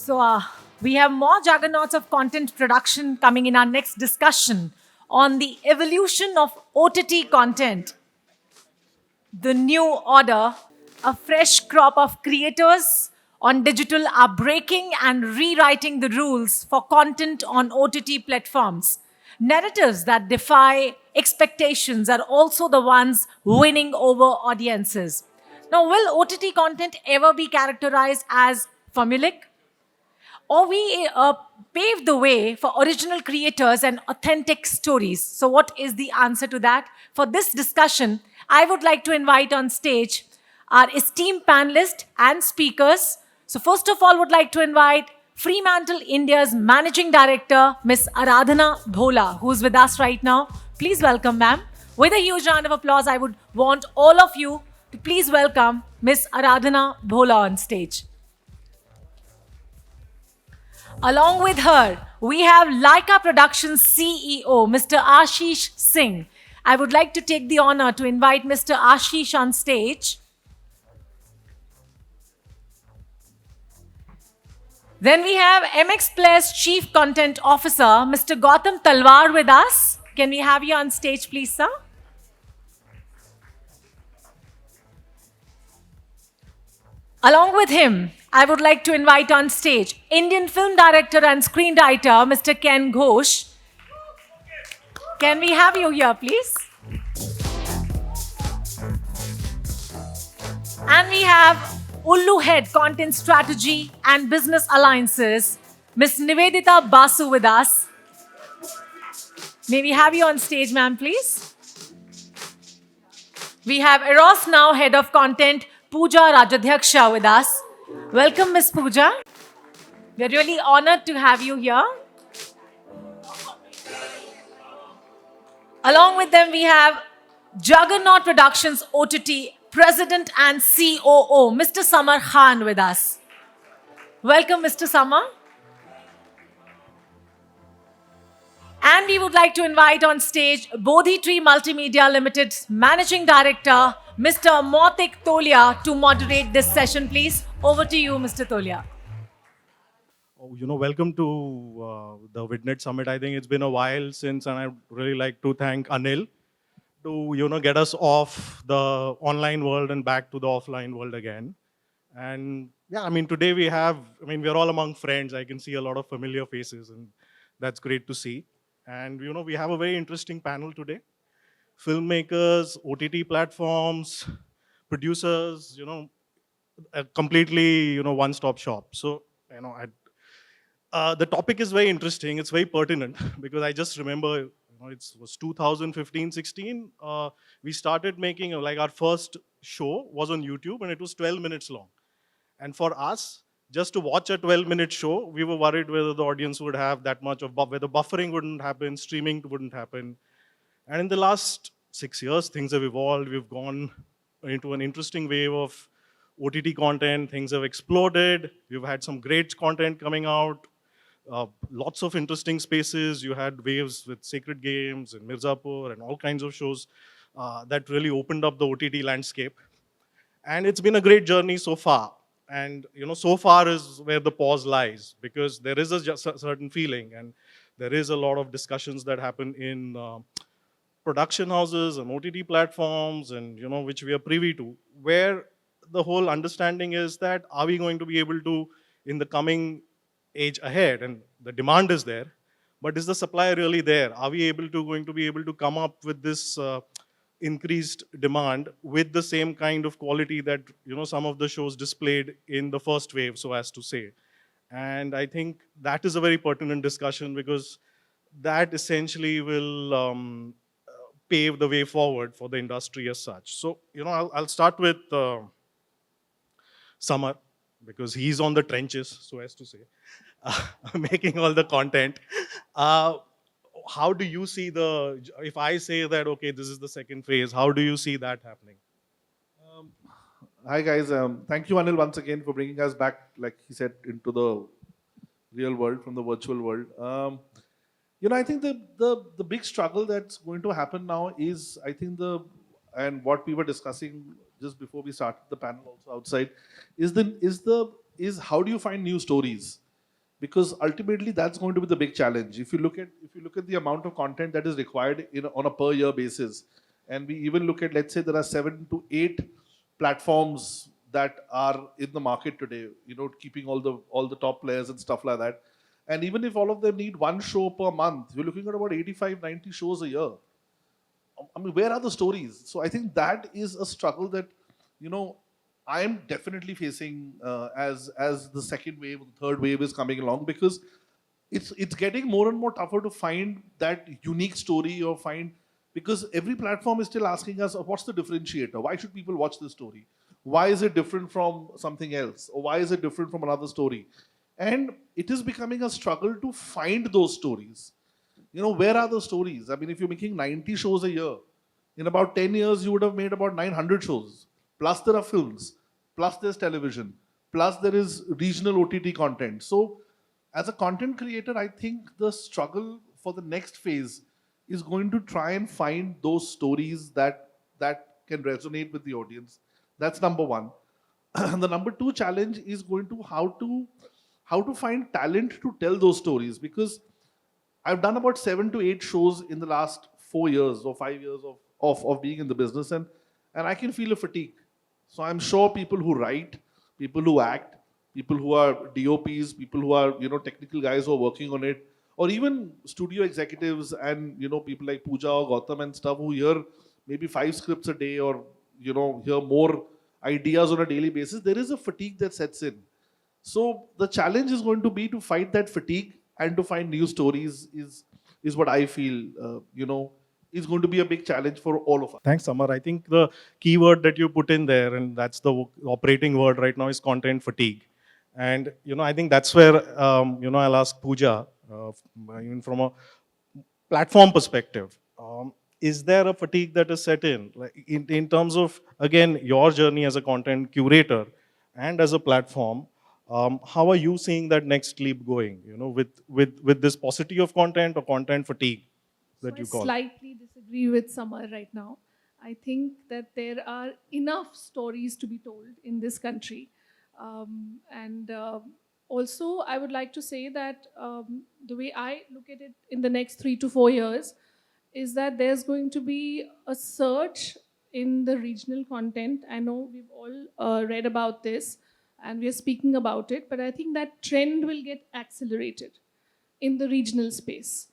So we have more juggernauts of content production coming in our next discussion on the evolution of OTT content. The new order, a fresh crop of creators on digital are breaking and rewriting the rules for content on OTT platforms. Narratives that defy expectations are also the ones winning over audiences. Now, will OTT content ever be characterized as formulaic? Or we pave the way for original creators and authentic stories. So, what is the answer to that? For this discussion, I would like to invite on stage our esteemed panelists and speakers. So, first of all, would like to invite Fremantle India's Managing Director, Miss Aradhana Bhola, who is with us right now. Please welcome, ma'am. With a huge round of applause, I would want all of you to please welcome Miss Aradhana Bhola on stage. Along with her, we have Lyca Productions CEO, Mr. Ashish Singh. I would like to take the honor to invite Mr. Ashish on stage. Then we have MX Play's Chief Content Officer, Mr. Gautam Talwar with us. Can we have you on stage, please, sir? Along with him, I would like to invite on stage Indian film director and screenwriter, Mr. Ken Ghosh. Can we have you here, please? And we have ULLU Head Content Strategy and Business Alliances, Ms. Nivedita Basu with us. May we have you on stage, ma'am, please? We have EROS Now Head of Content, Puja Rajadhyaksha with us. Welcome, Ms. Puja. We're really honored to have you here. Along with them, we have Juggernaut Productions OTT President and COO, Mr. Samar Khan with us. Welcome, Mr. Samar. And we would like to invite on stage Bodhitree Multimedia Limited's Managing Director, Mr. Mautik Tolia, to moderate this session, please. Over to you, Mr. Tolia. Welcome to the Vidnet Summit. I think it's been a while since, and I'd really like to thank Anil to, get us off the online world and back to the offline world again. And yeah, today we're all among friends. I can see a lot of familiar faces, and that's great to see. And, we have a very interesting panel today. Filmmakers, OTT platforms, producers, a completely, one-stop shop. So, the topic is very interesting. It's very pertinent because I just remember, it was 2015-16. We started making, our first show was on YouTube, and it was 12 minutes long. And for us, just to watch a 12-minute show, we were worried whether the audience would have that much of, whether buffering wouldn't happen, streaming wouldn't happen. And in the last 6 years, things have evolved. We've gone into an interesting wave of OTT content. Things have exploded. We've had some great content coming out. Lots of interesting spaces. You had waves with Sacred Games and Mirzapur and all kinds of shows that really opened up the OTT landscape. And it's been a great journey so far. And so far is where the pause lies, because there is a certain feeling, and there is a lot of discussions that happen in production houses and OTT platforms, and which we are privy to, where the whole understanding is that are we going to be able to, in the coming age ahead, and the demand is there, but is the supply really there? Are we going to be able to come up with this increased demand with the same kind of quality that some of the shows displayed in the first wave, so as to say? And I think that is a very pertinent discussion, because that essentially will pave the way forward for the industry as such. So I'll start with Samar, because he's on the trenches, so as to say, making all the content. How do you see if I say that, okay, this is the second phase, how do you see that happening? Hi guys, thank you Anil once again for bringing us back, like he said, into the real world from the virtual world. I think the big struggle that's going to happen now is, I think and what we were discussing just before we started the panel also outside, is how do you find new stories? because ultimately that's going to be the big challenge. If you look at the amount of content that is required on a per year basis, and we even look at, let's say there are 7 to 8 platforms that are in the market today, keeping all the top players and stuff like that. And even if all of them need one show per month, we're looking at about 85, 90 shows a year. I mean, where are the stories? So I think that is a struggle that, I am definitely facing as the second wave, the third wave is coming along, because it's getting more and more tougher to find that unique story or find, because every platform is still asking us, what's the differentiator? Why should people watch this story? Why is it different from something else? Or why is it different from another story? And it is becoming a struggle to find those stories. Where are those stories? I mean, if you're making 90 shows a year, in about 10 years, you would have made about 900 shows. Plus there are films, plus there's television, plus there is regional OTT content. So as a content creator, I think the struggle for the next phase is going to try and find those stories that can resonate with the audience. That's number one. And the number two challenge is going to how to find talent to tell those stories, because I've done about 7 to 8 shows in the last 4 years or 5 years of being in the business, and I can feel a fatigue. So I'm sure people who write, people who act, people who are DOPs, people who are technical guys who are working on it, or even studio executives and people like Puja or Gautam and stuff who hear maybe 5 scripts a day, or hear more ideas on a daily basis. There is a fatigue that sets in. So the challenge is going to be to fight that fatigue and to find new stories is what I feel, is going to be a big challenge for all of us. Thanks, Samar. I think the key word that you put in there, and that's the operating word right now, is content fatigue. And, I think that's where, I'll ask Puja, even from a platform perspective, is there a fatigue that is set in? Like in terms of, again, your journey as a content curator and as a platform, how are you seeing that next leap going, with this paucity of content or content fatigue that you call? I slightly disagree with Samar right now. I think that there are enough stories to be told in this country. And also, I would like to say that the way I look at it in the next 3 to 4 years is that there's going to be a surge in the regional content. I know we've all read about this and we're speaking about it, but I think that trend will get accelerated in the regional space.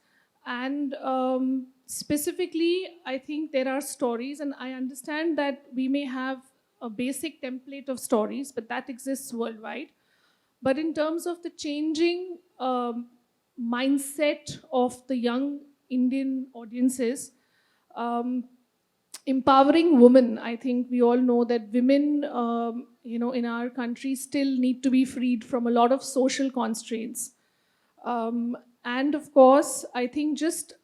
And specifically, I think there are stories, and I understand that we may have a basic template of stories, but that exists worldwide. But in terms of the changing mindset of the young Indian audiences, empowering women, I think we all know that women, in our country still need to be freed from a lot of social constraints. And of course, I think just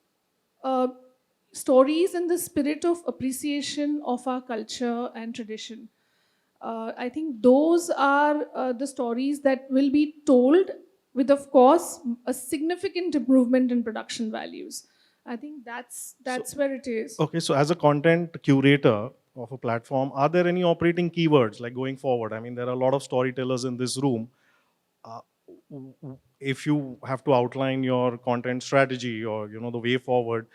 stories in the spirit of appreciation of our culture and tradition. I think those are the stories that will be told with, of course, a significant improvement in production values. I think that's where it is. Okay, so as a content curator of a platform, are there any operating keywords like going forward? I mean, there are a lot of storytellers in this room. If you have to outline your content strategy or the way forward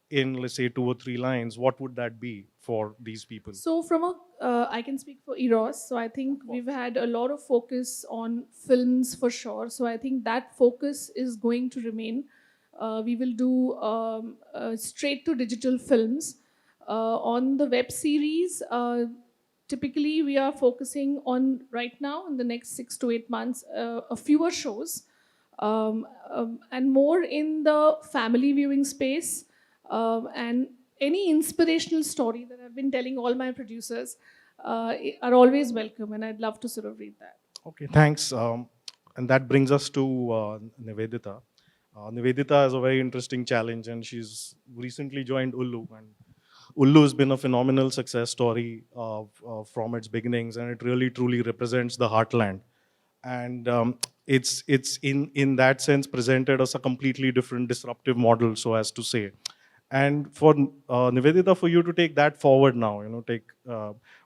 in, let's say, 2 or 3 lines, what would that be for these people? So from I can speak for EROS. So I think we've had a lot of focus on films for sure. So I think that focus is going to remain. We will do straight to digital films. On the web series, typically we are focusing on right now in the next 6 to 8 months, a fewer shows. And more in the family viewing space, and any inspirational story that I've been telling all my producers are always welcome, and I'd love to sort of read that. Okay, thanks. And that brings us to Nivedita. Nivedita has a very interesting challenge, and she's recently joined ULLU. And ULLU has been a phenomenal success story from its beginnings, and it really truly represents the heartland. And it's in that sense presented as a completely different disruptive model, so as to say. And for Nivedita, for you to take that forward now, take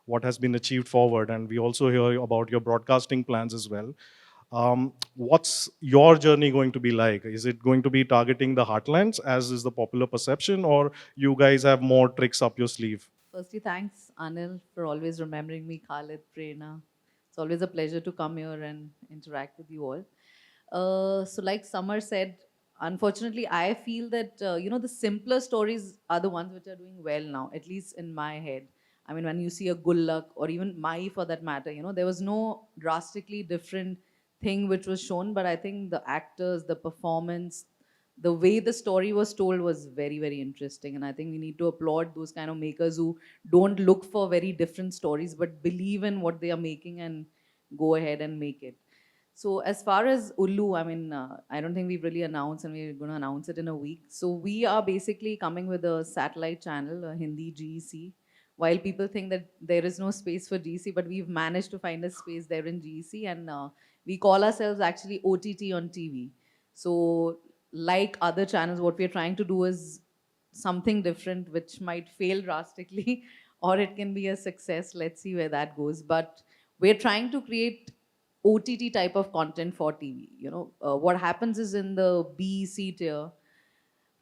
what has been achieved forward, and we also hear about your broadcasting plans as well. What's your journey going to be like? Is it going to be targeting the heartlands, as is the popular perception, or you guys have more tricks up your sleeve? Firstly, thanks, Anil, for always remembering me, Khalid, Prerna. It's always a pleasure to come here and interact with you all. So, like Samar said, unfortunately, I feel that, the simpler stories are the ones which are doing well now, at least in my head. I mean, when you see a Gullak or even Mai for that matter, there was no drastically different thing which was shown, but I think the actors, the performance, the way the story was told was very, very interesting. And I think we need to applaud those kind of makers who don't look for very different stories, but believe in what they are making and go ahead and make it. So as far as ULLU, I mean, I don't think we've really announced, and we're going to announce it in a week. So we are basically coming with a satellite channel, a Hindi GEC. While people think that there is no space for GEC, but we've managed to find a space there in GEC, and we call ourselves actually OTT on TV. So like other channels, what we're trying to do is something different, which might fail drastically, or it can be a success. Let's see where that goes. But we're trying to create OTT type of content for TV. What happens is in the B, C tier,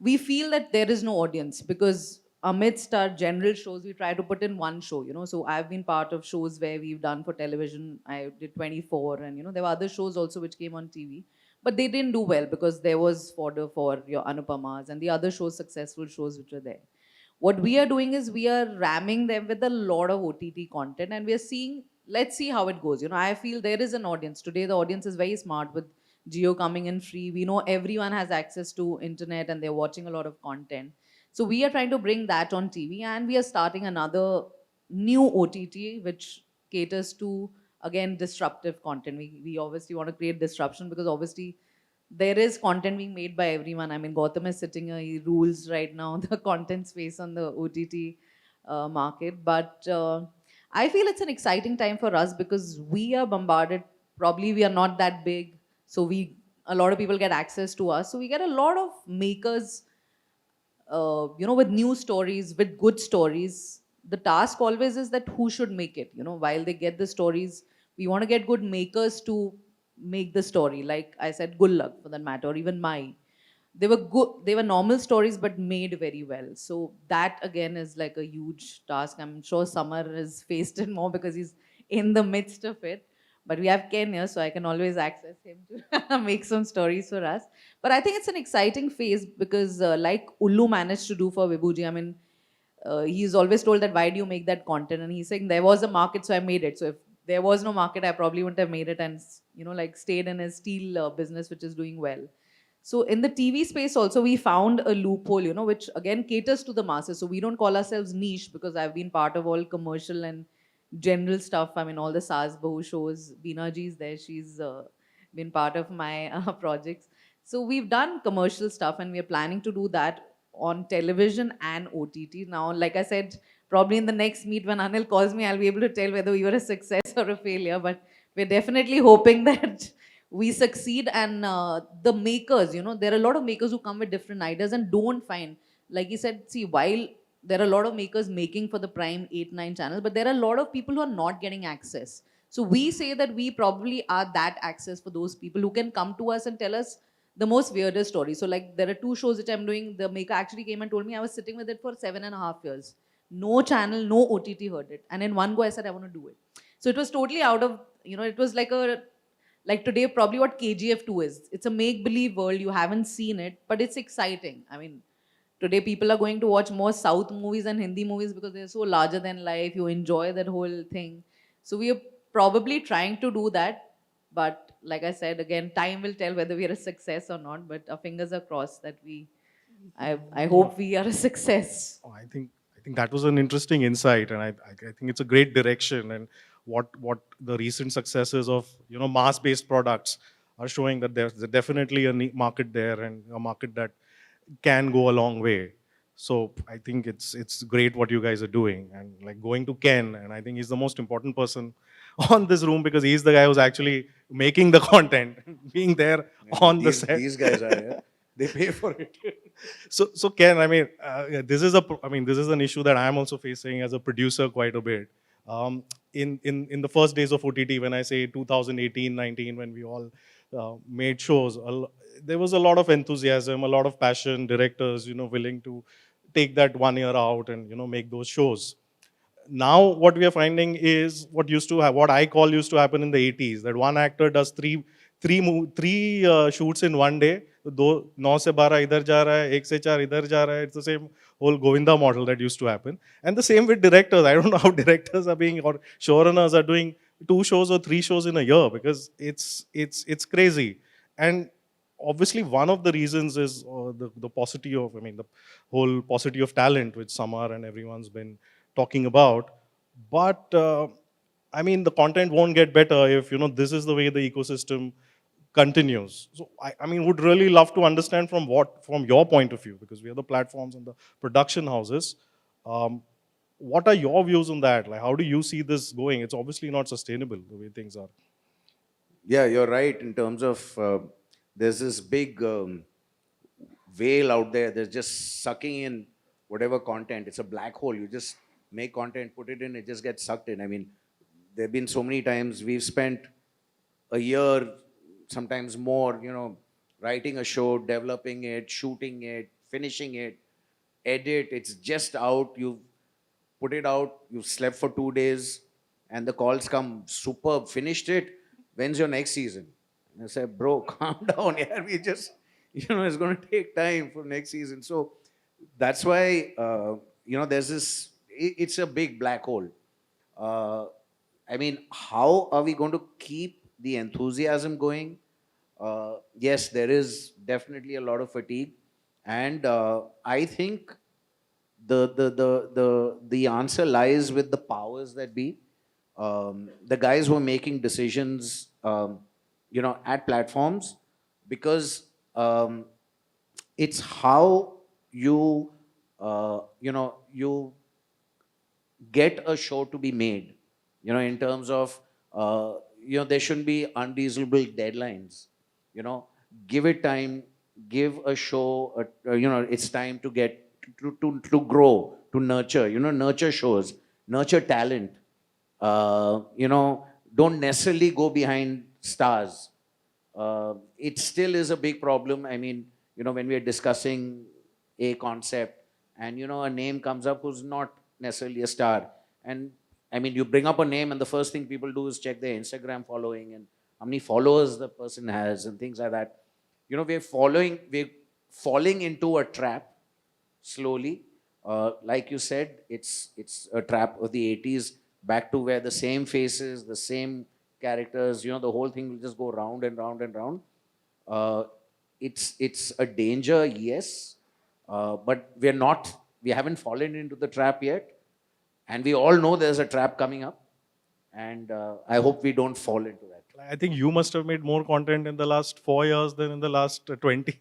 we feel that there is no audience because amidst our general shows, we try to put in one show. So I've been part of shows where we've done for television. I did 24, and there were other shows also which came on TV, but they didn't do well because there was fodder for your Anupamas and the other shows, successful shows which were there. What we are doing is we are ramming them with a lot of OTT content, and we are seeing, let's see how it goes. I feel there is an audience. Today, the audience is very smart with Geo coming in free. We know everyone has access to internet and they're watching a lot of content. So we are trying to bring that on TV, and we are starting another new OTT which caters to, again, disruptive content. We obviously want to create disruption because obviously there is content being made by everyone. I mean, Gautam is sitting here, he rules right now the content space on the OTT market. But I feel it's an exciting time for us because we are bombarded. Probably we are not that big, so a lot of people get access to us. So we get a lot of makers, with new stories, with good stories. The task always is that who should make it. While they get the stories, we want to get good makers to make the story. Like I said, Gullak for that matter, or even Mai. They were good. They were normal stories, but made very well. So that again is like a huge task. I'm sure Samar has faced it more because he's in the midst of it. But we have Ken here, so I can always access him to make some stories for us. But I think it's an exciting phase because, like Ullu managed to do for Vibhuji, I mean, he's always told that why do you make that content, and he's saying there was a market, so I made it. So if there was no market, I probably wouldn't have made it, and like stayed in his steel business, which is doing well. So in the TV space also, we found a loophole, which again caters to the masses. So we don't call ourselves niche because I've been part of all commercial and general stuff. I mean, all the Saas Bahu shows. Beena ji is there. She's been part of my projects. So we've done commercial stuff, and we're planning to do that on television and OTT. Now, like I said, probably in the next meet when Anil calls me, I'll be able to tell whether we were a success or a failure. But we're definitely hoping that we succeed. And the makers, there are a lot of makers who come with different ideas and don't find, like he said, see, while there are a lot of makers making for the prime 8-9 channels, but there are a lot of people who are not getting access. So we say that we probably are that access for those people who can come to us and tell us the most weirdest stories. So like there are 2 shows which I'm doing. The maker actually came and told me I was sitting with it for 7.5 years. No channel, no OTT heard it. And in one go I said I want to do it. So it was totally out of, it was like today probably what KGF 2 is. It's a make-believe world. You haven't seen it, but it's exciting. I mean, today people are going to watch more South movies and Hindi movies because they're so larger than life. You enjoy that whole thing. So we are probably trying to do that. But like I said, again, time will tell whether we are a success or not. But our fingers are crossed that I hope we are a success. Oh, I think that was an interesting insight, and I think it's a great direction. And what the recent successes of mass-based products are showing, that there's definitely a market there, and a market that can go a long way. So I think it's great what you guys are doing, and like going to Ken, and I think he's the most important person on this room because he's the guy who's actually making the content, being there on the set. These guys are here. They pay for it. So Ken, I mean, this is an issue that I'm also facing as a producer quite a bit. in the first days of OTT, when I say 2018, 19, when we all made shows, there was a lot of enthusiasm, a lot of passion, directors, willing to take that 1 year out and, make those shows. Now what we are finding is what I call used to happen in the 80s, that one actor does three shoots in one day. दो 9 से 12 इधर जा रहा है, 1 से 4 इधर जा रहा है. It's the same whole Govinda model that used to happen. And the same with directors. I don't know how directors are being, or showrunners are doing 2 shows or 3 shows in a year, because it's crazy. And obviously one of the reasons is the paucity of, the whole paucity of talent, which Samar and everyone's been talking about. But the content won't get better if this is the way the ecosystem continues. So would really love to understand from your point of view, because we are the platforms and the production houses. What are your views on that? Like, how do you see this going? It's obviously not sustainable the way things are. Yeah, you're right in terms of there's this big whale out there that's just sucking in whatever content. It's a black hole. You just make content, put it in, it just gets sucked in. There have been so many times we've spent a year, sometimes more, writing a show, developing it, shooting it, finishing it, edit, it's just out, you put it out, you've slept for 2 days, and the calls come, superb, finished it, when's your next season? And I said, bro, calm down, yeah, we just, it's going to take time for next season. So that's why, there's this, it's a big black hole. How are we going to keep the enthusiasm going? Yes, there is definitely a lot of fatigue, and I think the answer lies with the powers that be, the guys who are making decisions, at platforms, because it's how you you get a show to be made, in terms of there shouldn't be unreasonable deadlines. Give it time, give a show, it's time to get to grow, to nurture, nurture shows, nurture talent. Don't necessarily go behind stars. It still is a big problem. When we are discussing a concept and, a name comes up who's not necessarily a star. And you bring up a name and the first thing people do is check their Instagram following and how many followers the person has and things like that. We're falling into a trap slowly. Like you said, it's a trap of the 80s, back to where the same faces, the same characters, the whole thing will just go round and round and round. It's a danger, yes, but we haven't fallen into the trap yet. And we all know there's a trap coming up. And I hope we don't fall into that. I think you must have made more content in the last 4 years than in the last 20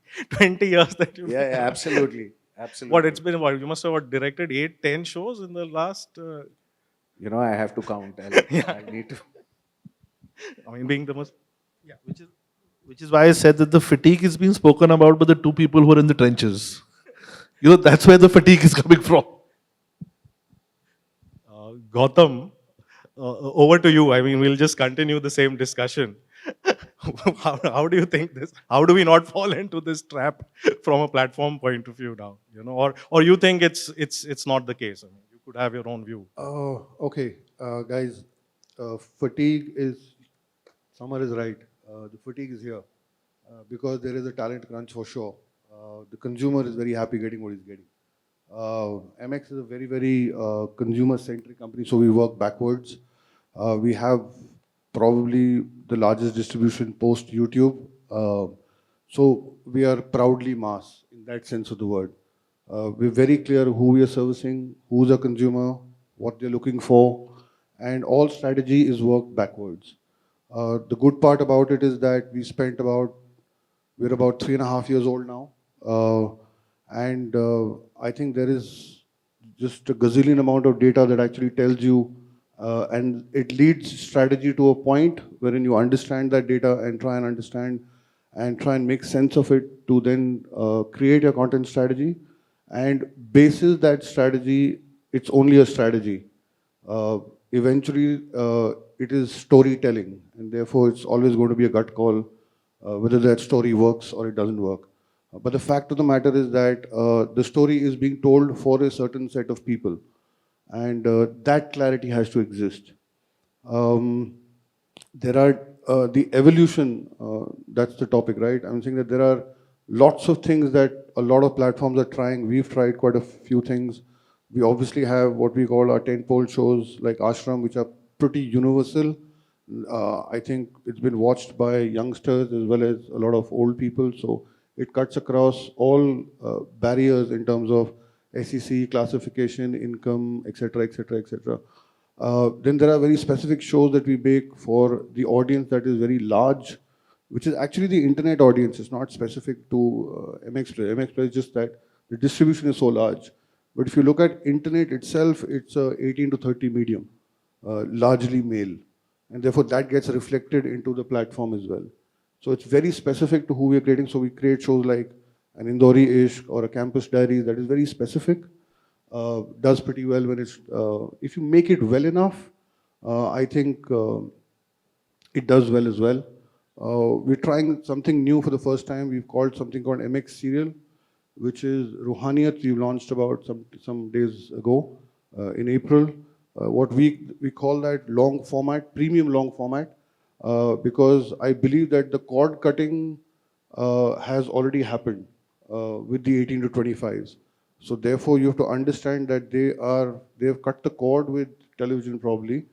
years that you've Yeah, absolutely. Absolutely. What, it's been a while. You must have directed 8-10 shows in the last... I have to count. I need to. Being the most... Yeah, which is why I said that the fatigue is being spoken about by the two people who are in the trenches. That's where the fatigue is coming from. Gautam, over to you. We'll just continue the same discussion. How do you think this? How do we not fall into this trap from a platform point of view now? Or you think it's not the case? You could have your own view. Okay, guys. Fatigue is. Samar is right. The fatigue is here because there is a talent crunch for sure. The consumer is very happy getting what he's getting. MX is a very, very consumer-centric company, so we work backwards. We have probably the largest distribution post-YouTube. So we are proudly mass in that sense of the word. We're very clear who we are servicing, who's a consumer, what they're looking for, and all strategy is worked backwards. The good part about it is that we're about 3.5 years old now. And I think there is just a gazillion amount of data that actually tells you, and it leads strategy to a point wherein you understand that data and try and understand and try and make sense of it to then create your content strategy. And basis that strategy, it's only a strategy. eventually it is storytelling, and therefore it's always going to be a gut call whether that story works or it doesn't work. But the fact of the matter is that the story is being told for a certain set of people, and that clarity has to exist. There are the evolution, that's the topic, right? I'm saying that there are lots of things that a lot of platforms are trying. We've tried quite a few things. We obviously have what we call our tentpole shows like Ashram, which are pretty universal. I think it's been watched by youngsters as well as a lot of old people. So it cuts across all barriers in terms of SEC, classification, income, etc., etc., etc. Then there are very specific shows that we make for the audience that is very large, which is actually the internet audience. It's not specific to MX Player. MX Player is just that the distribution is so large. But if you look at internet itself, it's a 18 to 30 medium, largely male. And therefore that gets reflected into the platform as well. So it's very specific to who we are creating. So we create shows like an Indori Ishq or a Campus Diary that is very specific. Does pretty well when it's, if you make it well enough, I think it does well as well. We're trying something new for the first time. We've called something called MX Serial, which is Ruhaniyat. We launched about some days ago in April. What we call that long format, premium long format, because I believe that the cord cutting has already happened with the 18 to 25s. So therefore, you have to understand that they have cut the cord with television probably,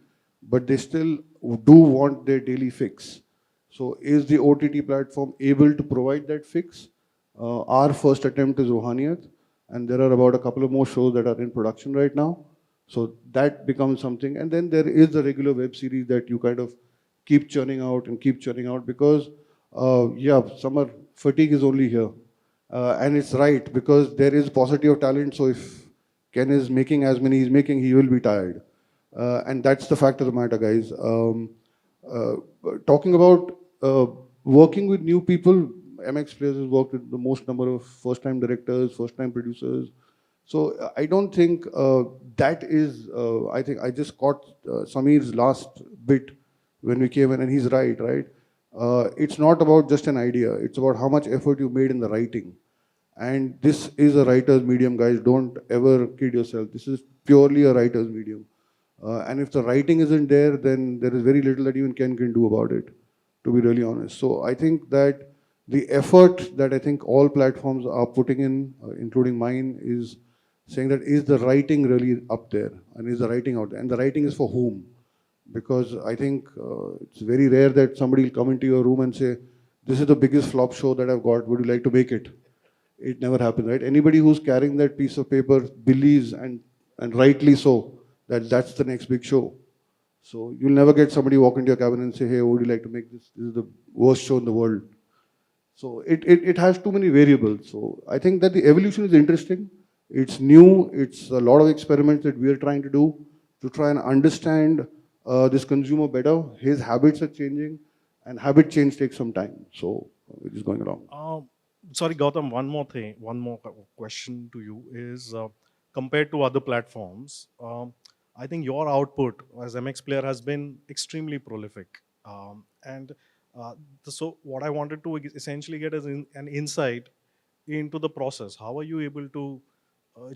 but they still do want their daily fix. So is the OTT platform able to provide that fix? Our first attempt is Ruhaniyat, and there are about a couple of more shows that are in production right now. So that becomes something. And then there is the regular web series that you kind of keep churning out and keep churning out because, yeah, summer fatigue is only here. And it's right because there is paucity of talent. So if Ken is making as many he's making, he will be tired. And that's the fact of the matter, guys. Talking about working with new people, MX Players has worked with the most number of first-time directors, first-time producers. So I don't think that is, I think I just caught Sameer's last bit when we came in, and he's right? It's not about just an idea. It's about how much effort you made in the writing. And this is a writer's medium, guys. Don't ever kid yourself. This is purely a writer's medium. And if the writing isn't there, then there is very little that even Ken can do about it, to be really honest. So I think that the effort that I think all platforms are putting in, including mine, is saying that is the writing really up there? And is the writing out there? And the writing is for whom? Because I think it's very rare that somebody will come into your room and say, this is the biggest flop show that I've got, would you like to make it? It never happens, right? Anybody who's carrying that piece of paper believes, and rightly so, that that's the next big show. So you'll never get somebody walk into your cabin and say, hey, would you like to make this? This is the worst show in the world. So it has too many variables. So I think that the evolution is interesting. It's new. It's a lot of experiments that we are trying to do to try and understand this consumer better. His habits are changing, and habit change takes some time. So we're just going along. Sorry, Gautam, one more question to you is, compared to other platforms, I think your output as MX Player has been extremely prolific. So what I wanted to essentially get is an insight into the process. How are you able to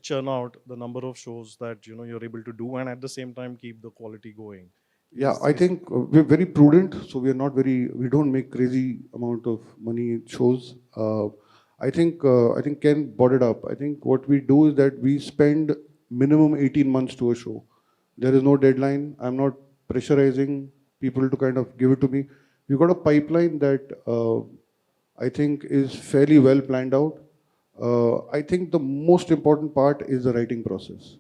churn out the number of shows that you're able to do, and at the same time keep the quality going? Yeah, I think we're very prudent, so we don't make crazy amount of money in shows. I think Ken brought it up. I think what we do is that we spend minimum 18 months to a show. There is no deadline. I'm not pressurizing people to kind of give it to me. We've got a pipeline that I think is fairly well planned out. I think the most important part is the writing process.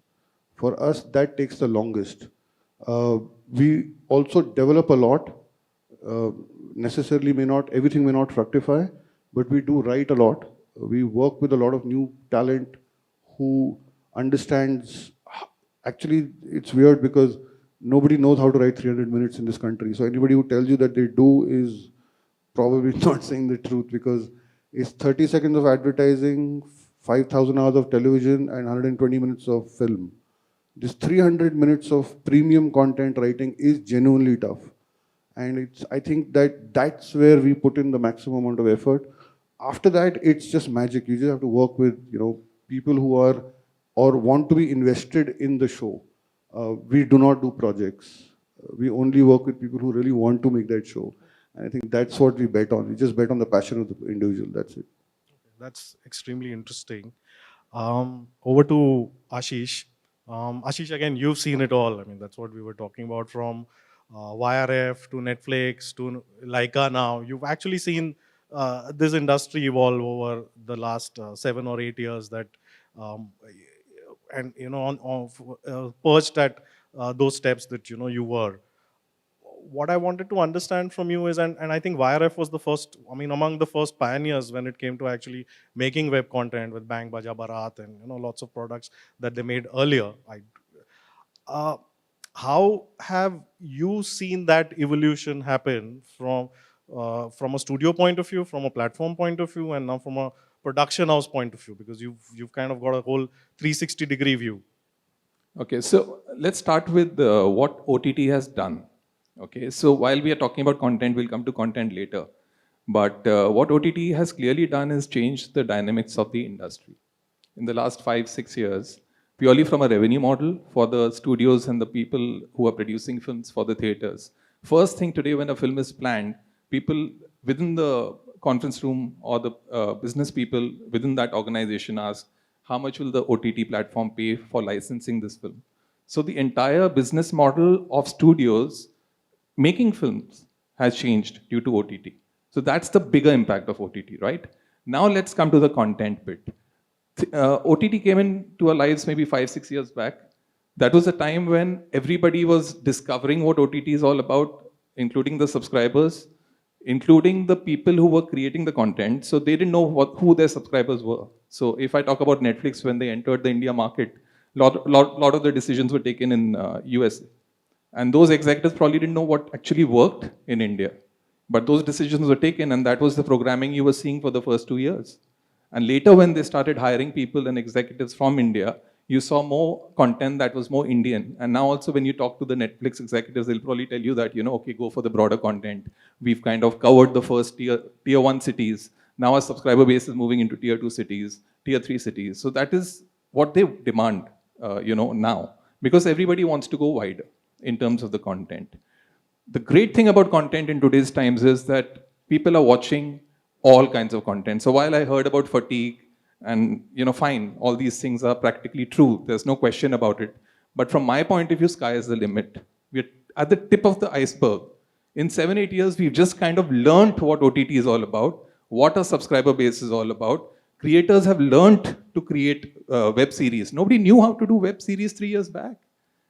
For us, that takes the longest. We also develop a lot. Necessarily everything may not fructify, but we do write a lot. We work with a lot of new talent who understands. Actually, it's weird because nobody knows how to write 300 minutes in this country. So anybody who tells you that they do is probably not saying the truth, because it's 30 seconds of advertising, 5,000 hours of television, and 120 minutes of film. This 300 minutes of premium content writing is genuinely tough. And I think that's where we put in the maximum amount of effort. After that, it's just magic. You just have to work with, people who are or want to be invested in the show. We do not do projects. We only work with people who really want to make that show. And I think that's what we bet on. We just bet on the passion of the individual. That's it. That's extremely interesting. Over to Ashish. Ashish, again, you've seen it all. I mean, that's what we were talking about, from YRF to Netflix to Lyca now. You've actually seen this industry evolve over the last 7 or 8 years that, and, perched at those steps that, you were. What I wanted to understand from you is, and I think YRF was the first, among the first pioneers when it came to actually making web content with Bang Baja Barat and, lots of products that they made earlier. How have you seen that evolution happen from a studio point of view, from a platform point of view, and now from a production house point of view? Because you've kind of got a whole 360-degree view. Okay, so let's start with what OTT has done. Okay, so while we are talking about content, we'll come to content later. But what OTT has clearly done is changed the dynamics of the industry. In the last 5-6 years, purely from a revenue model for the studios and the people who are producing films for the theaters. First thing today, when a film is planned, people within the conference room or the business people within that organization ask, how much will the OTT platform pay for licensing this film? So the entire business model of studios making films has changed due to OTT. So that's the bigger impact of OTT, right? Now let's come to the content bit. OTT came into our lives maybe 5-6 years back. That was a time when everybody was discovering what OTT is all about, including the subscribers, including the people who were creating the content. So they didn't know who their subscribers were. So if I talk about Netflix, when they entered the India market, lot of the decisions were taken in US. And those executives probably didn't know what actually worked in India. But those decisions were taken, and that was the programming you were seeing for the first 2 years. And later, when they started hiring people and executives from India, you saw more content that was more Indian. And now also when you talk to the Netflix executives, they'll probably tell you that, okay, go for the broader content. We've kind of covered the first tier 1 cities. Now our subscriber base is moving into tier 2 cities, tier 3 cities. So that is what they demand, now. Because everybody wants to go wider in terms of the content. The great thing about content in today's times is that people are watching all kinds of content. So while I heard about fatigue and, fine, all these things are practically true. There's no question about it. But from my point of view, sky is the limit. We're at the tip of the iceberg. In 7-8 years, we've just kind of learned what OTT is all about, what a subscriber base is all about. Creators have learned to create web series. Nobody knew how to do web series 3 years back.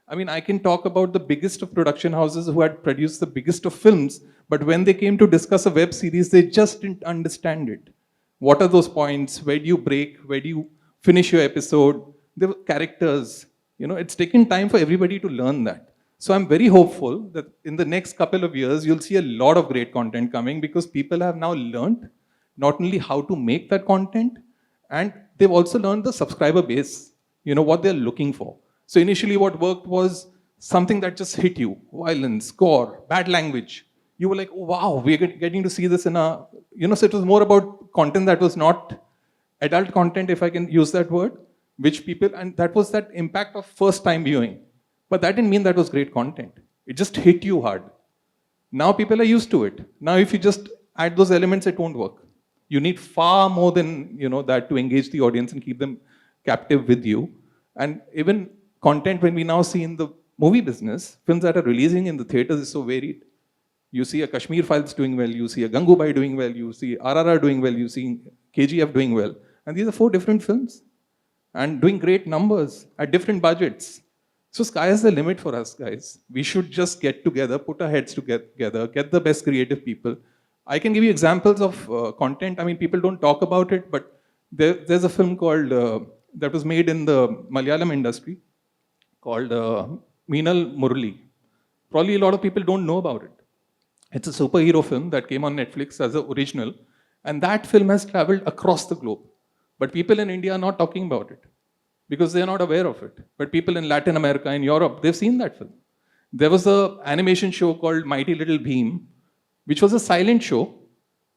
I can talk about the biggest of production houses who had produced the biggest of films, but when they came to discuss a web series, they just didn't understand it. What are those points? Where do you break? Where do you finish your episode? The characters. It's taken time for everybody to learn that. So I'm very hopeful that in the next couple of years, you'll see a lot of great content coming because people have now learned not only how to make that content, and they've also learned the subscriber base, what they're looking for. So initially what worked was something that just hit you, violence, gore, bad language. You were like, oh, wow, we're getting to see this in a, so it was more about content that was not adult content, if I can use that word, which people, and that was that impact of first time viewing. But that didn't mean that was great content. It just hit you hard. Now people are used to it. Now if you just add those elements, it won't work. You need far more than, that to engage the audience and keep them captive with you. And even content, when we now see in the movie business, films that are releasing in the theaters is so varied. You see a Kashmir Files doing well, you see a Gangubai doing well, you see RRR doing well, you see KGF doing well. And these are 4 different films and doing great numbers at different budgets. So sky is the limit for us, guys. We should just get together, put our heads together, get the best creative people. I can give you examples of content. People don't talk about it, but there's a film called, that was made in the Malayalam industry, called Meenal Murali. Probably a lot of people don't know about it. It's a superhero film that came on Netflix as an original, and that film has traveled across the globe. But people in India are not talking about it. because they are not aware of it. But people in Latin America, in Europe, they've seen that film. There was an animation show called Mighty Little Beam, which was a silent show,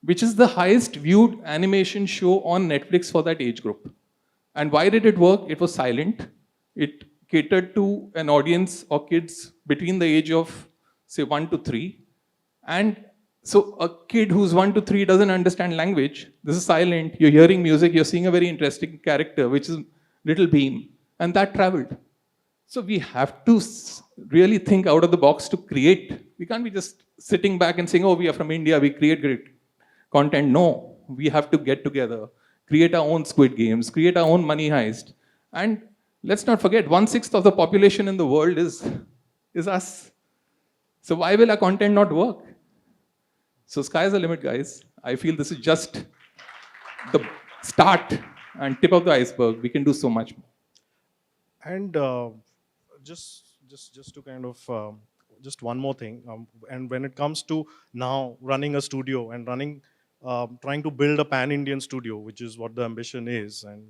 which is the highest viewed animation show on Netflix for that age group. And why did it work? It was silent. It catered to an audience or kids between the age of, say, 1 to 3. And so a kid who's 1 to 3 doesn't understand language. This is silent. You're hearing music. You're seeing a very interesting character, which is Little Beam. And that traveled. So we have to really think out of the box to create. We can't be just sitting back and saying, oh, we are from India, we create great content. No, we have to get together, create our own Squid Games, create our own Money Heist. And let's not forget, 1/6 of the population in the world is us. So why will our content not work? So sky's the limit, guys. I feel this is just the start and tip of the iceberg. We can do so much more. And just to kind of just one more thing. And when it comes to now running a studio and trying to build a pan-Indian studio, which is what the ambition is, and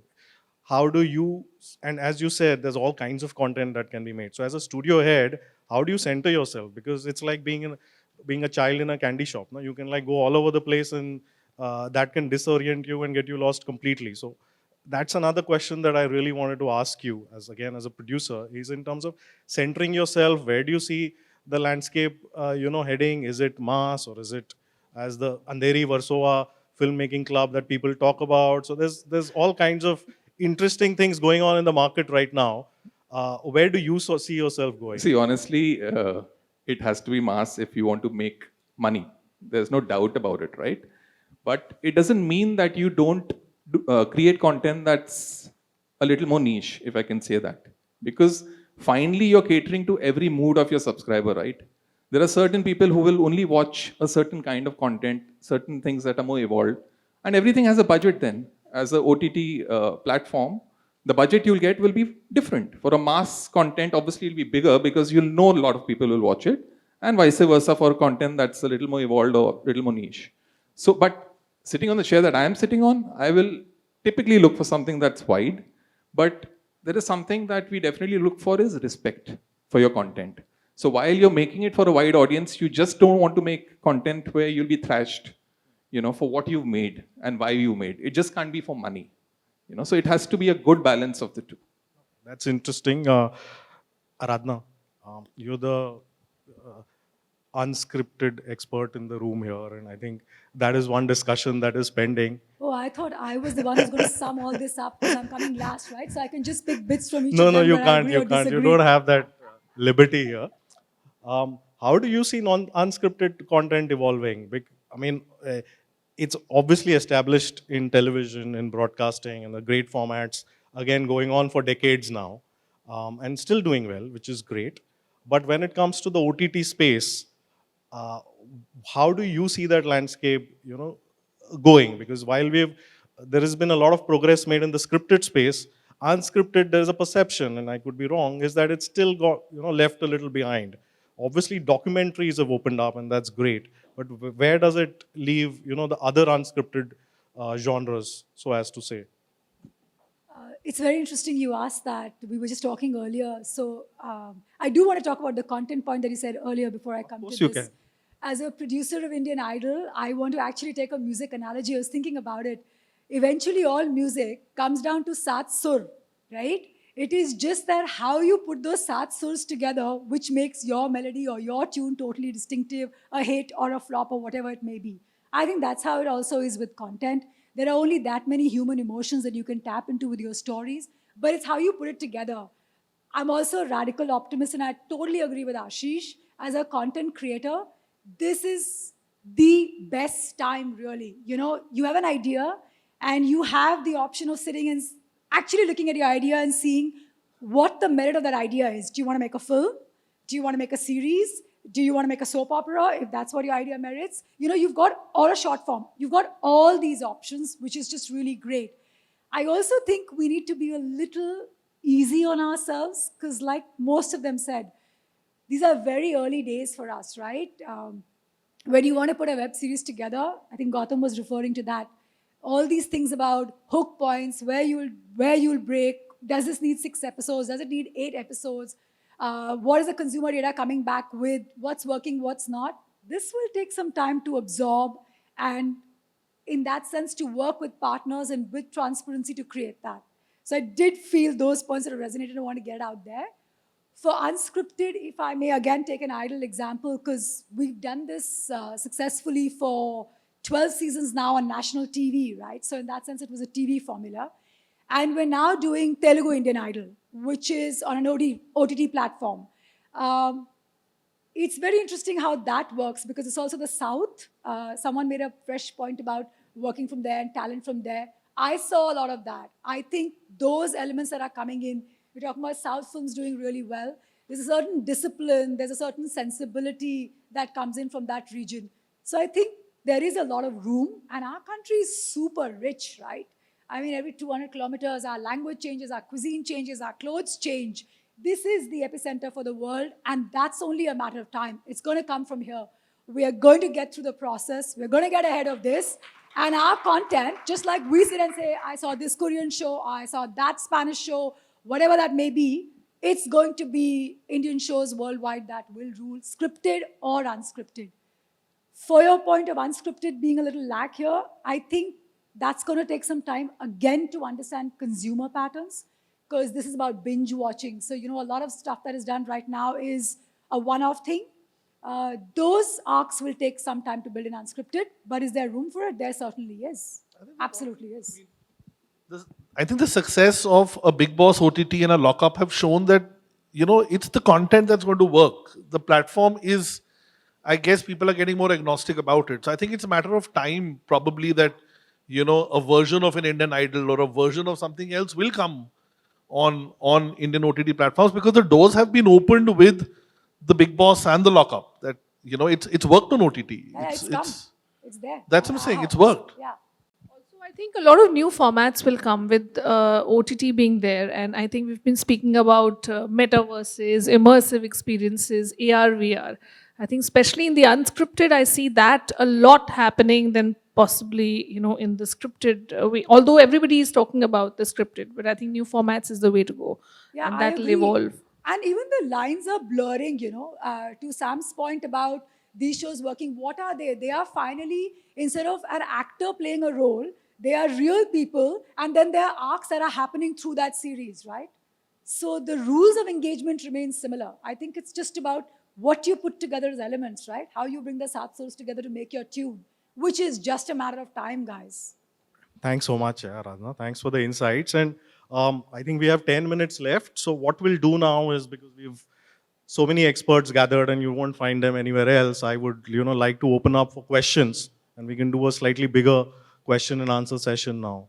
how do you, and as you said, there's all kinds of content that can be made. So as a studio head, how do you center yourself? Because it's like being a child in a candy shop. No? You can like go all over the place, and that can disorient you and get you lost completely. So that's another question that I really wanted to ask you, as a producer, is in terms of centering yourself. Where do you see the landscape, heading? Is it mass, or is it as the Andheri Warsaw filmmaking club that people talk about? So there's all kinds of interesting things going on in the market right now. Where do you see yourself going? See, honestly, it has to be mass if you want to make money. There's no doubt about it, right? But it doesn't mean that you don't create content that's a little more niche, if I can say that. Because finally, you're catering to every mood of your subscriber, right? There are certain people who will only watch a certain kind of content, certain things that are more evolved, and everything has a budget then. As a OTT platform, the budget you'll get will be different. For a mass content, obviously it'll be bigger because you'll know a lot of people will watch it, and vice versa for content that's a little more evolved or a little more niche. So, but sitting on the chair that I am sitting on, I will typically look for something that's wide, but there is something that we definitely look for is respect for your content. So while you're making it for a wide audience, you just don't want to make content where you'll be thrashed, for what you've made and why you made. It just can't be for money, so it has to be a good balance of the two. That's interesting. Aradhana, you're the unscripted expert in the room here, and I think that is one discussion that is pending. Oh, I thought I was the one who's going to sum all this up because I'm coming last, right? So I can just pick bits from each of them. No, you where I can't. agree You or can't. You disagree. don't have that liberty here. How do you see unscripted content evolving? It's obviously established in television, in broadcasting, and the great formats, again, going on for decades now, and still doing well, which is great. But when it comes to the OTT space, how do you see that landscape, going? Because while there has been a lot of progress made in the scripted space, unscripted, there's a perception, and I could be wrong, is that it's still got, left a little behind. Obviously, documentaries have opened up, and that's great. But where does it leave, the other unscripted genres, so as to say? It's very interesting you asked that. We were just talking earlier. So I do want to talk about the content point that you said earlier before I come to this. Of course you can. As a producer of Indian Idol, I want to actually take a music analogy. I was thinking about it. Eventually, all music comes down to sat sur, right? It is just that how you put those sat surs together, which makes your melody or your tune totally distinctive, a hit or a flop or whatever it may be. I think that's how it also is with content. There are only that many human emotions that you can tap into with your stories, but it's how you put it together. I'm also a radical optimist, and I totally agree with Ashish. As a content creator, this is the best time, really. You have an idea, and you have the option of sitting and actually looking at your idea and seeing what the merit of that idea is. Do you want to make a film? Do you want to make a series? Do you want to make a soap opera, if that's what your idea merits? You've got, or a short form. You've got all these options, which is just really great. I also think we need to be a little easy on ourselves, because like most of them said, these are very early days for us, right? When you want to put a web series together, I think Gautam was referring to that. All these things about hook points, where you'll break, does this need 6 episodes? Does it need 8 episodes? What is the consumer data coming back with? What's working, what's not? This will take some time to absorb and, in that sense, to work with partners and with transparency to create that. So I did feel those points that resonated. I want to get out there. For Unscripted, if I may again take an idle example, because we've done this successfully for 12 seasons now on national TV, right? So in that sense, it was a TV formula. And we're now doing Telugu Indian Idol, which is on an OTT platform. It's very interesting how that works because it's also the South. Someone made a fresh point about working from there and talent from there. I saw a lot of that. I think those elements that are coming in, we're talking about South films doing really well. There's a certain discipline, there's a certain sensibility that comes in from that region. So I think there is a lot of room, and our country is super rich, right? I mean, every 200 kilometers, our language changes, our cuisine changes, our clothes change. This is the epicenter for the world, and that's only a matter of time. It's going to come from here. We are going to get through the process. We're going to get ahead of this. And our content, just like we sit and say, I saw this Korean show, I saw that Spanish show, whatever that may be, it's going to be Indian shows worldwide that will rule, scripted or unscripted. For your point of unscripted being a little lack here, I think that's going to take some time, again, to understand consumer patterns, because this is about binge watching. So, a lot of stuff that is done right now is a one-off thing. Those arcs will take some time to build in unscripted, but is there room for it? There certainly is. Absolutely is. I think the success of a Big Boss OTT and a lockup have shown that, it's the content that's going to work. The platform is, I guess people are getting more agnostic about it. So I think it's a matter of time, probably, that, a version of an Indian Idol or a version of something else will come on Indian OTT platforms, because the doors have been opened with the Big Boss and the lockup. That, it's worked on OTT. Yeah, it's there. That's what I'm saying. It's worked. Yeah. Also, I think a lot of new formats will come with OTT being there. And I think we've been speaking about metaverses, immersive experiences, AR, VR. I think especially in the unscripted, I see that a lot happening than possibly, in the scripted way. Although everybody is talking about the scripted, but I think new formats is the way to go. Yeah, and that I will agree. evolve. And even the lines are blurring, to Sam's point about these shows working. What are they? They are finally, instead of an actor playing a role, they are real people, and then there are arcs that are happening through that series, right? So the rules of engagement remain similar. I think it's just about what you put together as elements, right? How you bring the Satsurs together to make your tune, which is just a matter of time, guys. Thanks so much, Aradhana. Thanks for the insights. And I think we have 10 minutes left. So what we'll do now is, because we've so many experts gathered and you won't find them anywhere else, I would like to open up for questions, and we can do a slightly bigger question and answer session now.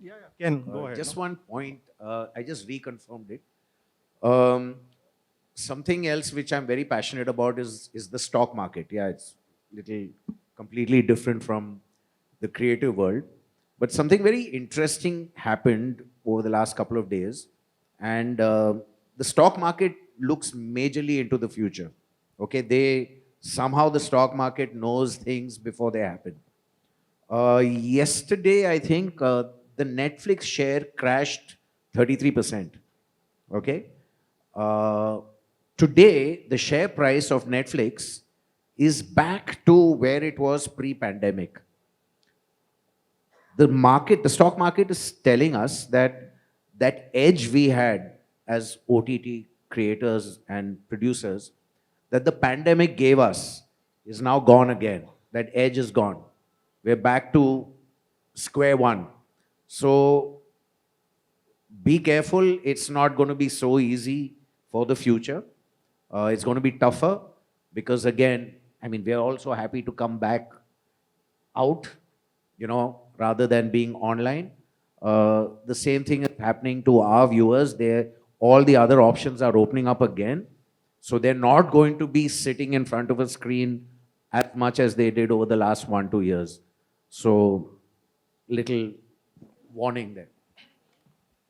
Yeah, Ken, go ahead. Just one point, I just reconfirmed it. Something else which I'm very passionate about is the stock market. Yeah, it's little completely different from the creative world. But something very interesting happened over the last couple of days. And the stock market looks majorly into the future. Okay, somehow the stock market knows things before they happen. Yesterday, I think the Netflix share crashed 33%. Okay. Today, the share price of Netflix is back to where it was pre-pandemic. The stock market is telling us that that edge we had as OTT creators and producers, that the pandemic gave us, is now gone again. That edge is gone. We're back to square one. So be careful. It's not going to be so easy for the future. It's going to be tougher because, again, I mean, we're also happy to come back out, rather than being online. The same thing is happening to our viewers. All the other options are opening up again. So they're not going to be sitting in front of a screen as much as they did over the last 1-2 years. So, little warning there.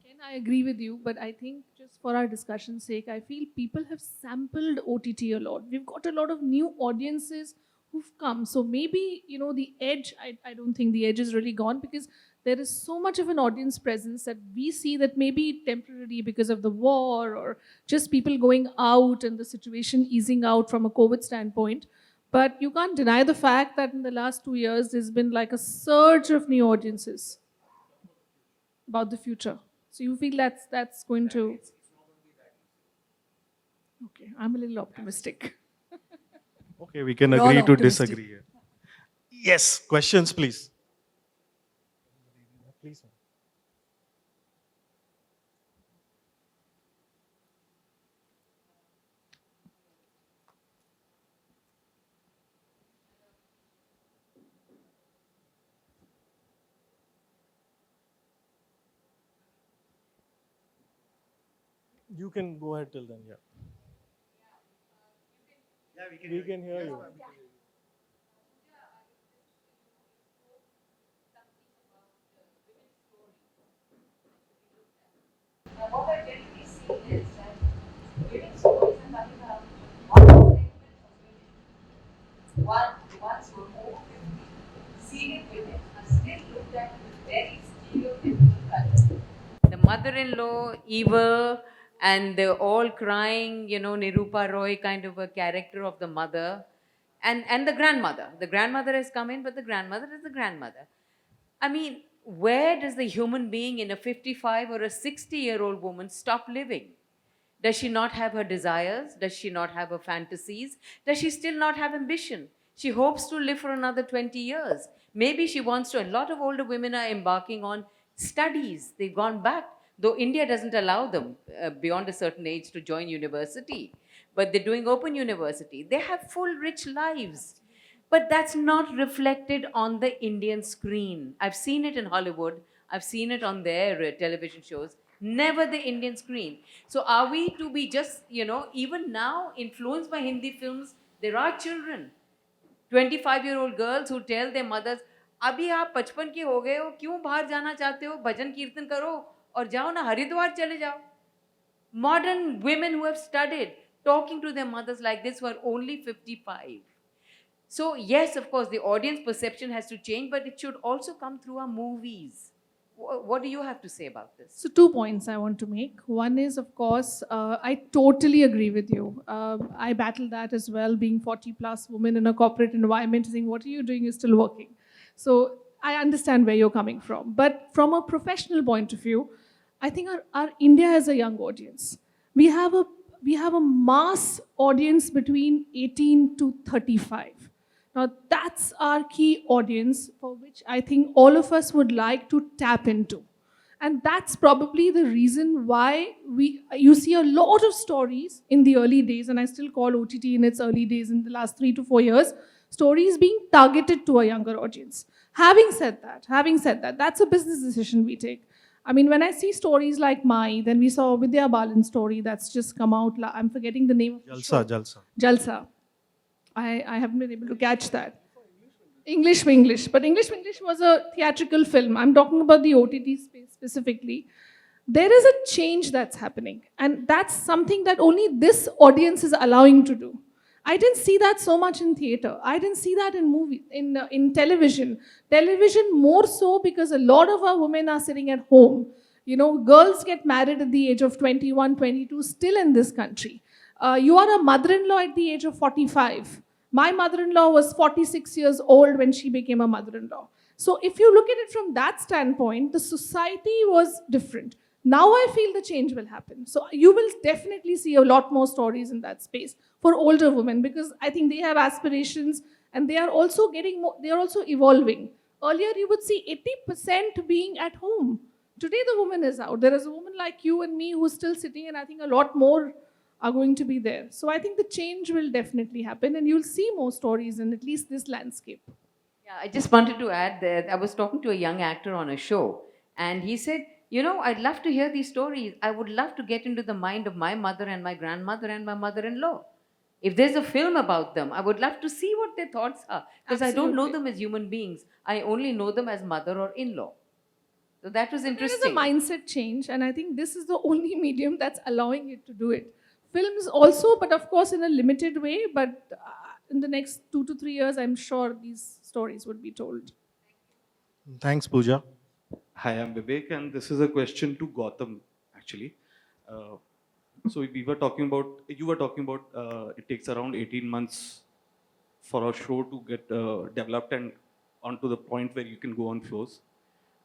Ken, I agree with you, but I think just for our discussion's sake, I feel people have sampled OTT a lot. We've got a lot of new audiences who've come. So maybe, the edge, I don't think the edge is really gone, because there is so much of an audience presence that we see that maybe temporarily because of the war or just people going out and the situation easing out from a COVID standpoint. But you can't deny the fact that in the last 2 years, there's been like a surge of new audiences about the future. So you feel that's going to... Okay, I'm a little optimistic. Okay, we can We're all agree to optimistic. disagree here. Yes, questions, please. Please. You can go ahead till then, yeah. Yeah, we can hear you. What I generally see is that women's stories are coming out one segment of women. Ones who are over 50, senior women are still looked at with very stereotypical color. The mother-in-law, evil, and they're all crying, Nirupa Roy kind of a character of the mother. And the grandmother. The grandmother has come in, but the grandmother is the grandmother. I mean, where does the human being in a 55 or a 60-year-old woman stop living? Does she not have her desires? Does she not have her fantasies? Does she still not have ambition? She hopes to live for another 20 years. Maybe she wants to. A lot of older women are embarking on studies. They've gone back, though India doesn't allow them beyond a certain age to join university. But they're doing open university. They have full, rich lives. But that's not reflected on the Indian screen. I've seen it in Hollywood. I've seen it on their television shows. Never the Indian screen. So are we to be just, even now influenced by Hindi films? There are children, 25-year-old girls who tell their mothers, अभी आप 55 के हो गए हो, क्यों बाहर जाना चाहते हो? भजन कीर्तन करो और जाओ ना, हरिद्वार चले जाओ. Modern women who have studied, talking to their mothers like this, who are only 55. So yes, of course, the audience perception has to change, but it should also come through our movies. What do you have to say about this? So 2 points I want to make. One is, of course, I totally agree with you. I battle that as well, being 40 plus woman in a corporate environment, saying, what are you doing? You're still working. So I understand where you're coming from. But from a professional point of view, I think our India has a young audience. We have a mass audience between 18 to 35. Now, that's our key audience for which I think all of us would like to tap into. And that's probably the reason why you see a lot of stories in the early days, and I still call OTT in its early days in the last 3 to 4 years, stories being targeted to a younger audience. Having said that, that's a business decision we take. I mean, when I see stories like Mai, then we saw Vidya Balan's story that's just come out. I'm forgetting the name of the show. Jalsa. I haven't been able to catch that. English. But English was a theatrical film. I'm talking about the OTT space specifically. There is a change that's happening. And that's something that only this audience is allowing to do. I didn't see that so much in theater. I didn't see that in movies, in television. Television more so because a lot of our women are sitting at home. Girls get married at the age of 21, 22, still in this country. You are a mother-in-law at the age of 45. My mother-in-law was 46 years old when she became a mother-in-law. So if you look at it from that standpoint, the society was different. Now I feel the change will happen. So you will definitely see a lot more stories in that space for older women, because I think they have aspirations and they are also getting more, they are also evolving. Earlier you would see 80% being at home. Today the woman is out. There is a woman like you and me who's still sitting, and I think a lot more are going to be there. So I think the change will definitely happen, and you'll see more stories in at least this landscape. Yeah, I just wanted to add that I was talking to a young actor on a show, and he said, I'd love to hear these stories. I would love to get into the mind of my mother and my grandmother and my mother-in-law. If there's a film about them, I would love to see what their thoughts are, because I don't know them as human beings. I only know them as mother or in-law. So that was interesting. There is a mindset change, and I think this is the only medium that's allowing it to do it. Films also, but of course in a limited way, but in the next 2 to 3 years, I'm sure these stories would be told. Thanks, Puja. Hi, I'm Vivek, and this is a question to Gautam, actually. Uh, so you were talking about it takes around 18 months for a show to get developed and onto the point where you can go on floors.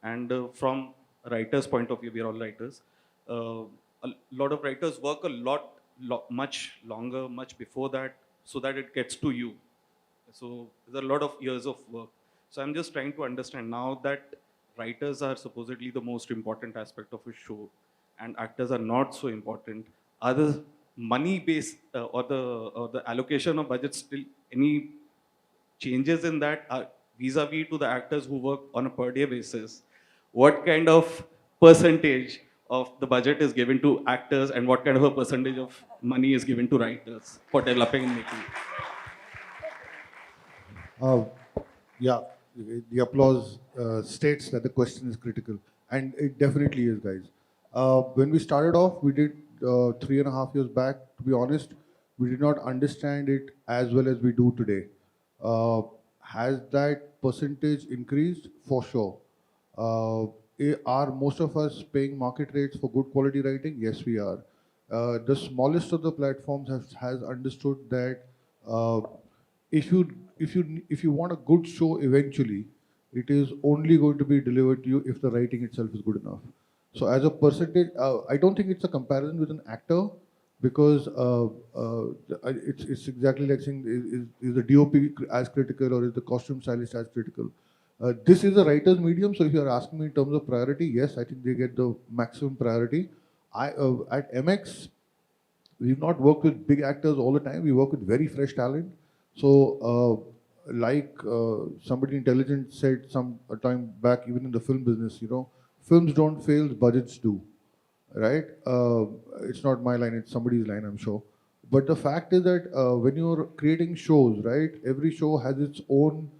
And from a writer's point of view, we are all writers. Uh, a lot of writers work much longer, much before that, so that it gets to you. So there's a lot of years of work. So I'm just trying to understand now that writers are supposedly the most important aspect of a show, and actors are not so important. Are the money based or the allocation of budget still any changes in that vis-a-vis to the actors who work on a per day basis? What kind of percentage of the budget is given to actors, and what kind of a percentage of money is given to writers for developing and making? Uh, yeah, the applause states that the question is critical, and it definitely is, guys. When we started off, we did 3.5 years back. To be honest, we did not understand it as well as we do today. Has that percentage increased? For sure. Are most of us paying market rates for good quality writing? Yes, we are. The smallest of the platforms has understood that uh, if you want a good show eventually, it is only going to be delivered to you if the writing itself is good enough. So as a percentage, I don't think it's a comparison with an actor, because it's exactly like saying, is the DOP as critical or is the costume stylist as critical? This is a writer's medium, so if you are asking me in terms of priority, yes, I think they get the maximum priority. At MX, we've not worked with big actors all the time. We work with very fresh talent. So, somebody intelligent said some time back, even in the film business, films don't fail, budgets do, right? It's not my line, it's somebody's line, I'm sure. But the fact is that when you're creating shows, right, every show has its own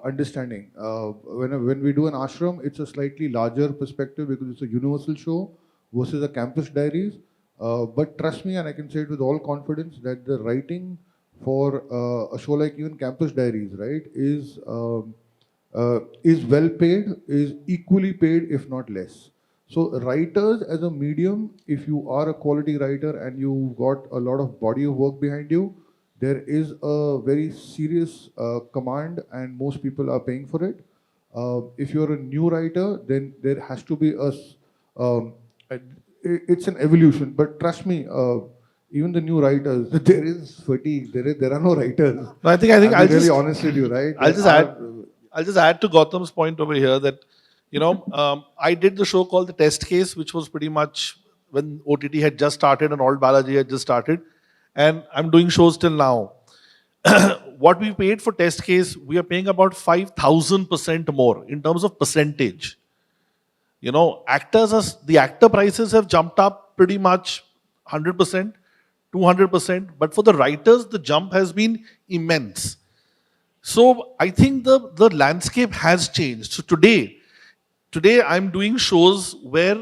understanding. When we do an ashram, it's a slightly larger perspective because it's a universal show versus a campus diaries. But trust me, and I can say it with all confidence, that the writing for a show like even Campus Diaries, right, is well paid, is equally paid, if not less. So writers as a medium, if you are a quality writer and you've got a lot of body of work behind you, there is a very serious command, and most people are paying for it. If you're a new writer, then there has to be it's an evolution. But trust me, even the new writers, there is fatigue. There are no writers. No, I think I'll I'll be really just honest with you, right? I'll just add to Gautam's point over here that I did the show called The Test Case, which was pretty much when OTT had just started and Old Balaji had just started, and I'm doing shows till now. What we paid for Test Case, we are paying about 5,000% more in terms of percentage. The actor prices have jumped up pretty much 100%, 200%, but for the writers, the jump has been immense. So I think the landscape has changed. So today I'm doing shows where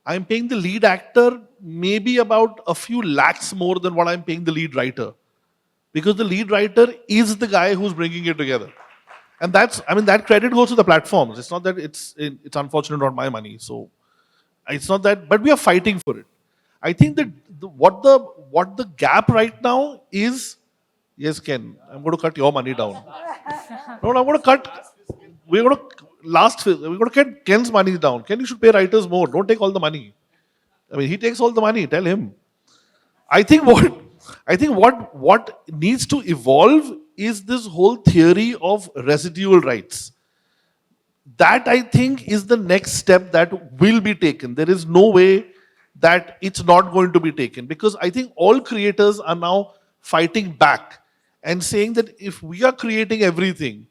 I'm paying the lead actor maybe about a few lakhs more than what I'm paying the lead writer, because the lead writer is the guy who's bringing it together. And that credit goes to the platforms. It's not that it's unfortunate, not my money. So it's not that, but we are fighting for it. I think that what the gap right now is, yes, Ken, I'm going to cut your money down. No, I'm going to cut. We're going to cut Ken's money down. Ken, you should pay writers more. Don't take all the money. I mean, he takes all the money. Tell him. I think what needs to evolve is this whole theory of residual rights. That, I think, is the next step that will be taken. There is no way that it's not going to be taken, because I think all creators are now fighting back and saying that if we are creating everything,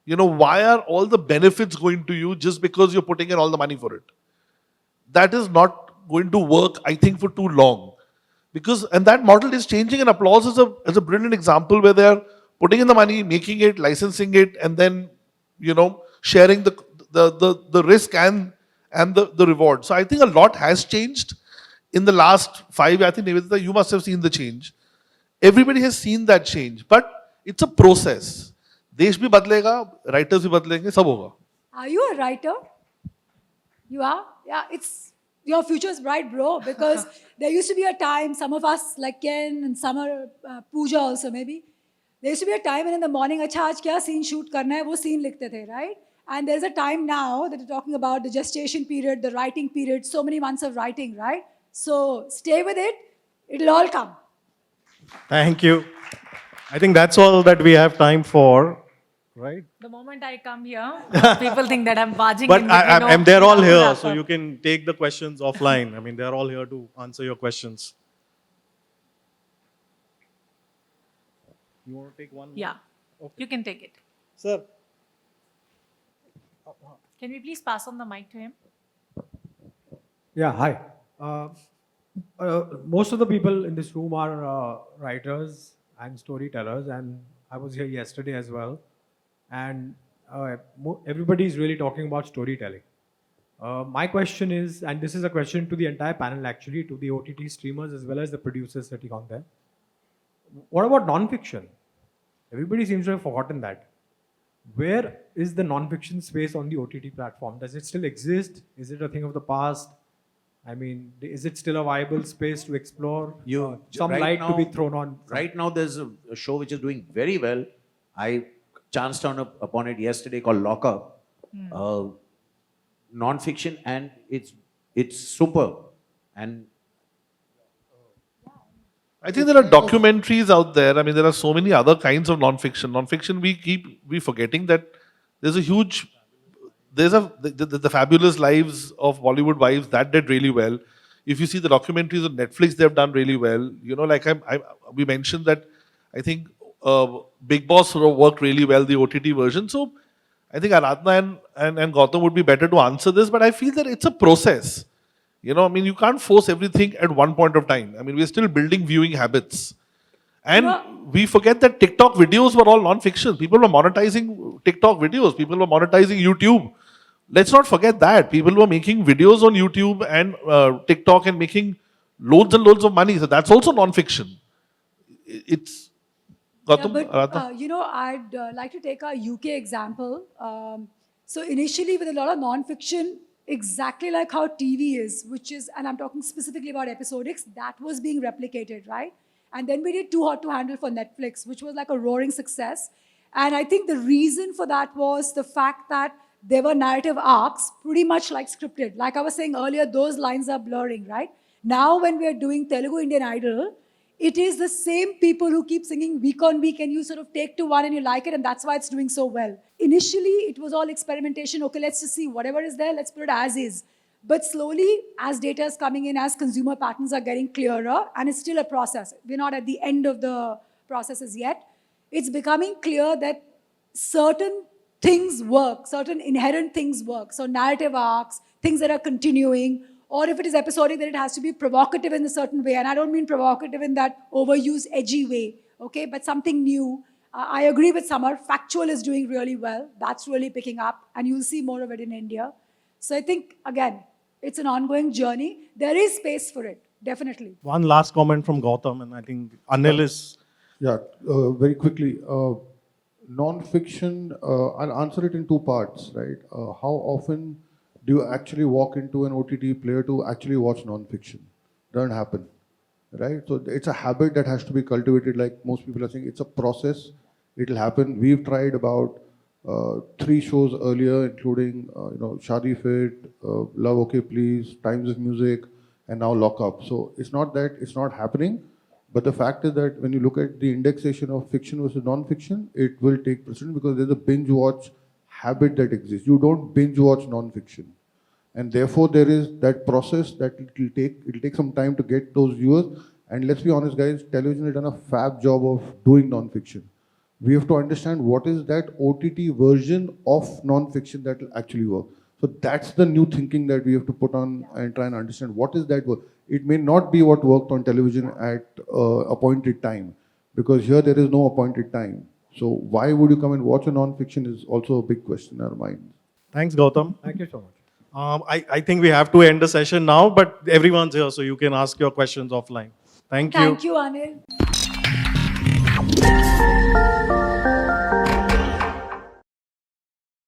why are all the benefits going to you just because you're putting in all the money for it? That is not going to work, I think, for too long. And that model is changing, and Applause is a brilliant example where they're putting in the money, making it, licensing it, and then, sharing the risk and the reward. So I think a lot has changed in the last 5 years. I think, Nivedita, you must have seen the change. Everybody has seen that change, but it's a process. देश भी बदलेगा, writers भी बदलेंगे, सब होगा. Are you a writer? You are? Yeah, it's your future's bright, bro. Because there used to be a time, some of us like Ken and Samar, Puja also maybe. There used to be a time when in the morning, acha, aaj kya scene shoot karna hai, wo scene likhte the, right? And there's a time now that you're talking about the gestation period, the writing period, so many months of writing, right? So stay with it. It'll all come. Thank you. I think that's all that we have time for, right? The moment I come here, people think that I'm barging But in between. and they're all here, wrap so up. you can take the questions offline. I mean, they're all here to answer your questions. You want to take one? Yeah, Okay. you can take it. Sir. Can we please pass on the mic to him? Yeah, hi. Most of the people in this room are writers and storytellers, and I was here yesterday as well. And everybody is really talking about storytelling. My question is, and this is a question to the entire panel actually, to the OTT streamers as well as the producers sitting on there. What about non-fiction? Everybody seems to have forgotten that. Where is the non-fiction space on the OTT platform? Does it still exist? Is it a thing of the past? I mean, is it still a viable space to explore? Some right light now, to be thrown on. Right now, there's a show which is doing very well. I chanced upon it yesterday called Lockup. Non-fiction, and it's superb. And I think there are documentaries out there. I mean, there are so many other kinds of non-fiction. Non-fiction, we forgetting that there's a huge, the Fabulous Lives of Bollywood Wives, that did really well. If you see the documentaries on Netflix, they've done really well. You know, like we mentioned that I think Big Boss sort of worked really well, the OTT version. So I think Aradhana and Gautam would be better to answer this, but I feel that it's a process. You know, I mean, you can't force everything at one point of time. I mean, we're still building viewing habits. And we forget that TikTok videos were all non-fiction. People were monetizing TikTok videos. People were monetizing YouTube. Let's not forget that. People were making videos on YouTube and TikTok and making loads and loads of money. So that's also non-fiction. It's... Gautam, I'd like to take a UK example. So initially with a lot of non-fiction, exactly like how TV is, which is, and I'm talking specifically about episodics, that was being replicated, right? And then we did Too Hot to Handle for Netflix, which was like a roaring success. And I think the reason for that was the fact that there were narrative arcs, pretty much like scripted. Like I was saying earlier, those lines are blurring, right? Now when we are doing Telugu Indian Idol, it is the same people who keep singing week on week, and you sort of take to one and you like it, and that's why it's doing so well. Initially, it was all experimentation. Okay, let's just see whatever is there, let's put it as is. But slowly, as data is coming in, as consumer patterns are getting clearer, and it's still a process. We're not at the end of the processes yet. It's becoming clear that certain things work, certain inherent things work. So narrative arcs, things that are continuing, or if it is episodic, then it has to be provocative in a certain way. And I don't mean provocative in that overused, edgy way, okay? But something new. I agree with Samar. Factual is doing really well. That's really picking up. And you'll see more of it in India. So I think, again, it's an ongoing journey. There is space for it, definitely. One last comment from Gautam, and I think Anil is... Yeah, very quickly. Non-fiction, I'll answer it in two parts, right? How often do you actually walk into an OTT player to actually watch non-fiction? Doesn't happen, right? So it's a habit that has to be cultivated, like most people are saying. It's a process. It'll happen. We've tried about 3 shows earlier, including Shadi Fit, Love Okay Please, Times of Music, and now Lock Up. So it's not that it's not happening, but the fact is that when you look at the indexation of fiction versus non-fiction, it will take precedence because there's a binge watch habit that exists. You don't binge watch non-fiction. And therefore, there is that process that it'll take some time to get those viewers. And let's be honest, guys, television has done a fab job of doing non-fiction. We have to understand what is that OTT version of non-fiction that will actually work. So that's the new thinking that we have to put on and try and understand what is that work. It may not be what worked on television at appointed time, because here there is no appointed time. So why would you come and watch a non-fiction is also a big question in our minds. Thanks, Gautam. Thank you so much. I think we have to end the session now, but everyone's here, so you can ask your questions offline. Thank you. Thank you, Anil.